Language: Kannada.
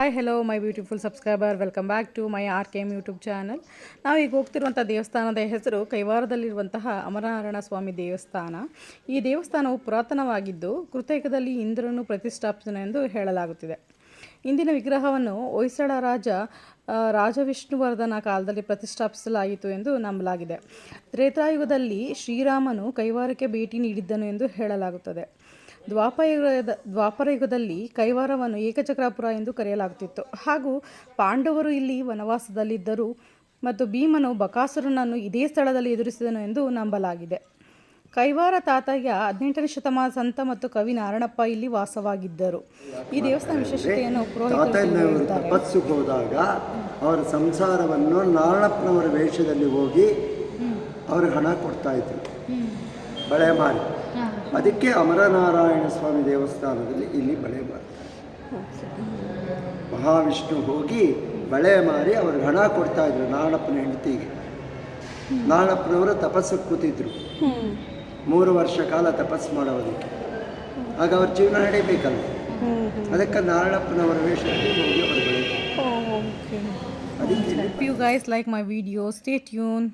Hi hello my beautiful subscriber, welcome back to my RKM YouTube channel. ನಾವೀಗ ಹೋಗ್ತಿರುವಂಥ ದೇವಸ್ಥಾನದ ಹೆಸರು ಕೈವಾರದಲ್ಲಿರುವಂತಹ ಅಮರನಾರಾಯಣ ಸ್ವಾಮಿ ದೇವಸ್ಥಾನ. ಈ ದೇವಸ್ಥಾನವು ಪುರಾತನವಾಗಿದ್ದು ಕೃತಯುಗದಲ್ಲಿ ಇಂದ್ರನು ಪ್ರತಿಷ್ಠಾಪಿಸಿದನು ಎಂದು ಹೇಳಲಾಗುತ್ತಿದೆ. ಇಂದಿನ ವಿಗ್ರಹವನ್ನು ಹೊಯ್ಸಳ ರಾಜ ವಿಷ್ಣುವರ್ಧನ ಕಾಲದಲ್ಲಿ ಪ್ರತಿಷ್ಠಾಪಿಸಲಾಯಿತು ಎಂದು ನಂಬಲಾಗಿದೆ. ತ್ರೇತಾಯುಗದಲ್ಲಿ ಶ್ರೀರಾಮನು ಕೈವಾರಕ್ಕೆ ಭೇಟಿ ನೀಡಿದ್ದನು ಎಂದು ಹೇಳಲಾಗುತ್ತದೆ. ದ್ವಾಪರಯುಗದಲ್ಲಿ ಕೈವಾರವನ್ನು ಏಕಚಕ್ರಾಪುರ ಎಂದು ಕರೆಯಲಾಗುತ್ತಿತ್ತು ಹಾಗೂ ಪಾಂಡವರು ಇಲ್ಲಿ ವನವಾಸದಲ್ಲಿದ್ದರು ಮತ್ತು ಭೀಮನು ಬಕಾಸುರನನ್ನು ಇದೇ ಸ್ಥಳದಲ್ಲಿ ಎದುರಿಸಿದನು ಎಂದು ನಂಬಲಾಗಿದೆ. ಕೈವಾರ ತಾತಯ್ಯ 18ನೇ ಶತಮಾನ ಸಂತ ಮತ್ತು ಕವಿ ನಾರಣಪ್ಪ ಇಲ್ಲಿ ವಾಸವಾಗಿದ್ದರು. ಈ ದೇವಸ್ಥಾನ ವಿಶೇಷತೆಯನ್ನು ಪುರೋಹಿತರು ತಪಸ್ಸು ಹೋದಾಗ ಅವರ ಸಂಸಾರವನ್ನು ನಾರಣಪ್ಪನವರ ವೇಷದಲ್ಲಿ ಹೋಗಿ ಅವ್ರಿಗೆ ಹಣ ಕೊಡ್ತಾ ಇದ್ರು, ಬಳೆ ಮಾರಿ. ಅದಕ್ಕೆ ಅಮರನಾರಾಯಣ ಸ್ವಾಮಿ ದೇವಸ್ಥಾನದಲ್ಲಿ ಇಲ್ಲಿ ಬಳೆ ಮಾಡ್ತಾರೆ. ಮಹಾವಿಷ್ಣು ಹೋಗಿ ಬಳೆ ಮಾರಿ ಅವ್ರಿಗೆ ಹಣ ಕೊಡ್ತಾ ಇದ್ರು ನಾರಣಪ್ಪನ ಹೆಂಡತಿಗೆ. ನಾರಣಪ್ಪನವರು ತಪಸ್ಸು ಕೂತಿದ್ರು 3 ವರ್ಷ ಕಾಲ ತಪಸ್ಸು ಮಾಡೋದಕ್ಕೆ. ಆಗ ಅವ್ರ ಜೀವನ ನಡೀಬೇಕಲ್ಲ, ಅದಕ್ಕೆ ನಾರಣಪ್ಪನವರ ವೇಷದಲ್ಲಿ ಹೋಗಿ ಅವರು ಬಳೆ. If you guys like my video, stay tuned.